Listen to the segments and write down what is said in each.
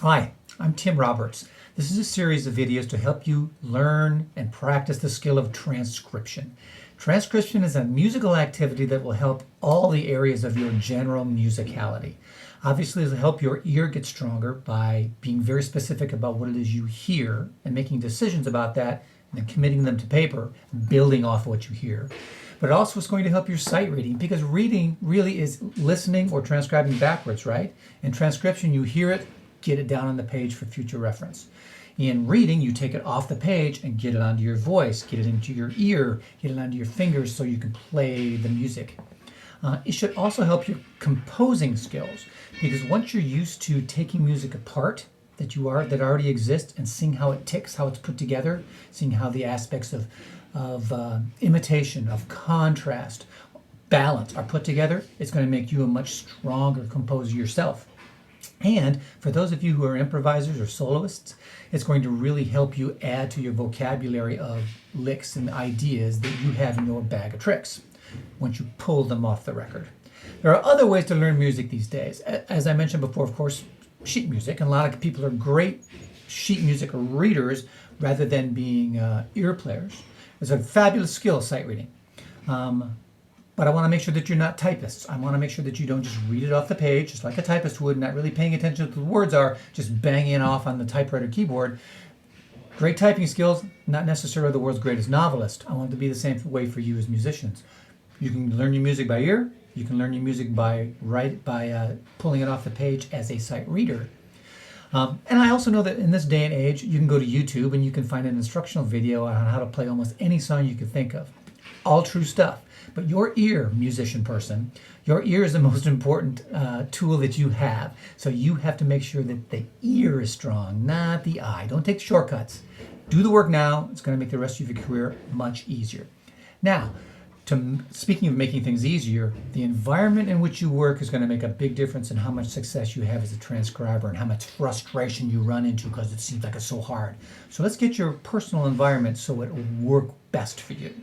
Hi, I'm Tim Roberts. This is a series of videos to help you learn and practice the skill of transcription. Transcription is a musical activity that will help all the areas of your general musicality. Obviously, it'll help your ear get stronger by being very specific about what it is you hear and making decisions about that and then committing them to paper, building off what you hear. But it also is going to help your sight reading because reading really is listening or transcribing backwards, right? In transcription, you hear it, get it down on the page for future reference. In reading, you take it off the page and get it onto your voice, get it into your ear, get it onto your fingers so you can play the music. It should also help your composing skills because once you're used to taking music apart that already exists and seeing how it ticks, how it's put together, seeing how the aspects of imitation, of contrast, balance are put together, it's going to make you a much stronger composer yourself. And for those of you who are improvisers or soloists, it's going to really help you add to your vocabulary of licks and ideas that you have in your bag of tricks once you pull them off the record. There are other ways to learn music these days. As I mentioned before, of course, sheet music, and a lot of people are great sheet music readers rather than being ear players. It's a fabulous skill, sight reading. But I want to make sure that you're not typists. I want to make sure that you don't just read it off the page, just like a typist would, not really paying attention to what the words are, just banging it off on the typewriter keyboard. Great typing skills, not necessarily the world's greatest novelist. I want it to be the same way for you as musicians. You can learn your music by ear. You can learn your music by pulling it off the page as a sight reader. And I also know that in this day and age, you can go to YouTube and you can find an instructional video on how to play almost any song you could think of. All true stuff. But your ear, musician person, your ear is the most important tool that you have. So you have to make sure that the ear is strong, not the eye. Don't take shortcuts. Do the work now. It's going to make the rest of your career much easier. Now, speaking of making things easier, the environment in which you work is going to make a big difference in how much success you have as a transcriber and how much frustration you run into because it seems like it's so hard. So let's get your personal environment so it will work best for you.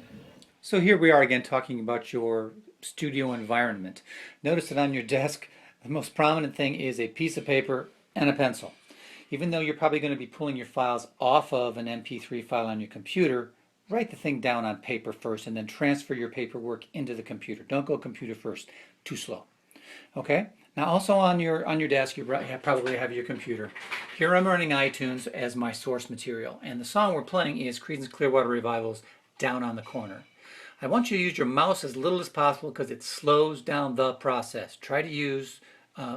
So here we are again talking about your studio environment. Notice that on your desk, the most prominent thing is a piece of paper and a pencil. Even though you're probably going to be pulling your files off of an MP3 file on your computer, write the thing down on paper first and then transfer your paperwork into the computer. Don't go computer first, too slow. Okay? Now also on your desk, you probably have your computer. Here I'm running iTunes as my source material, and the song we're playing is Creedence Clearwater Revival's Down on the Corner. I want you to use your mouse as little as possible because it slows down the process. Try to use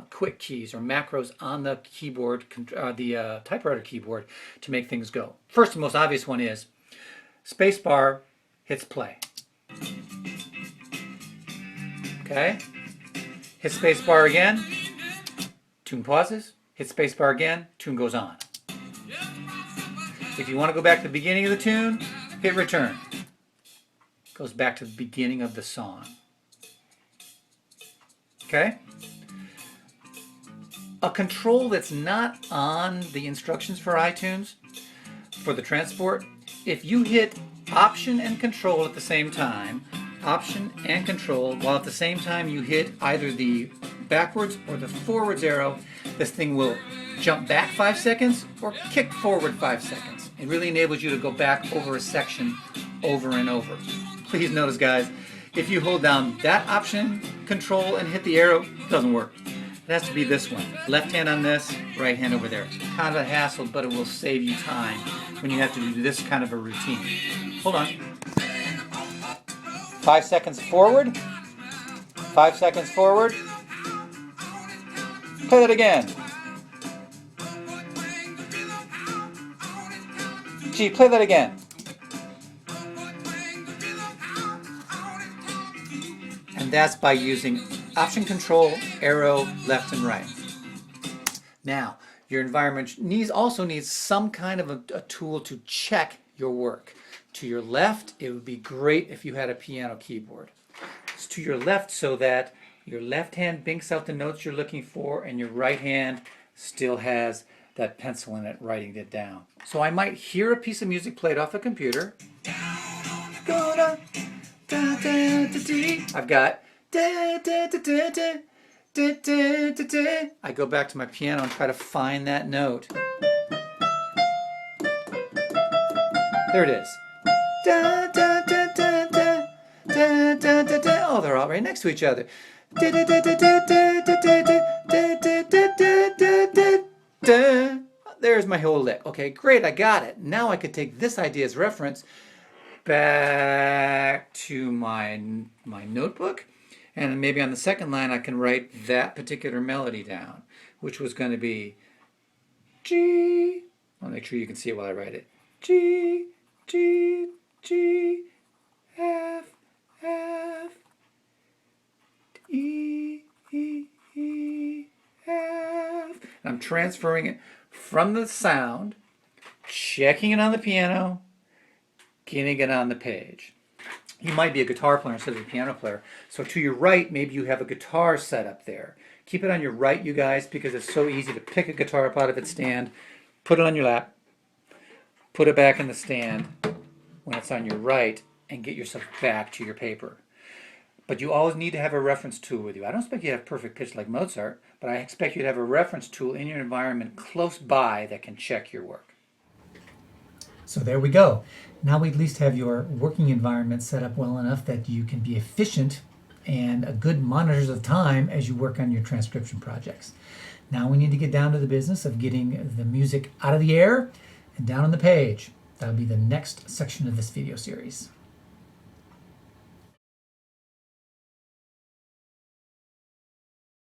quick keys or macros on the keyboard, the typewriter keyboard, to make things go. First and most obvious one is spacebar hits play. Okay? Hit spacebar again, tune pauses. Hit spacebar again, tune goes on. If you want to go back to the beginning of the tune, hit return. Goes back to the beginning of the song. Okay? A control that's not on the instructions for iTunes, for the transport, if you hit Option and Control at the same time, Option and Control, while at the same time you hit either the backwards or the forwards arrow, this thing will jump back 5 seconds or kick forward 5 seconds. It really enables you to go back over a section over and over. Please notice, guys, if you hold down that Option, Control, and hit the arrow, it doesn't work. It has to be this one. Left hand on this, right hand over there. It's kind of a hassle, but it will save you time when you have to do this kind of a routine. Hold on. 5 seconds forward. 5 seconds forward. Play that again. Gee, play that again. And that's by using Option, Control, arrow, left and right. Now, your environment also needs some kind of a tool to check your work. To your left, it would be great if you had a piano keyboard. It's to your left so that your left hand binks out the notes you're looking for and your right hand still has that pencil in it writing it down. So I might hear a piece of music played off a computer. I've got I go back to my piano and try to find that note. There it is. Oh, they're all right next to each other. There's my whole lick. Okay, great, I got it. Now I could take this idea as reference back to my notebook, and maybe on the second line I can write that particular melody down, which was going to be G. I'll make sure you can see it while I write it. G, G, G, F, F, E, E, E, F. And I'm transferring it from the sound, checking it on the piano, getting it on the page. You might be a guitar player instead of a piano player. So to your right, maybe you have a guitar set up there. Keep it on your right, you guys, because it's so easy to pick a guitar up out of its stand, put it on your lap, put it back in the stand when it's on your right, and get yourself back to your paper. But you always need to have a reference tool with you. I don't expect you to have perfect pitch like Mozart, but I expect you to have a reference tool in your environment close by that can check your work. So there we go. Now we at least have your working environment set up well enough that you can be efficient and a good monitors of time as you work on your transcription projects. Now we need to get down to the business of getting the music out of the air and down on the page. That'll be the next section of this video series.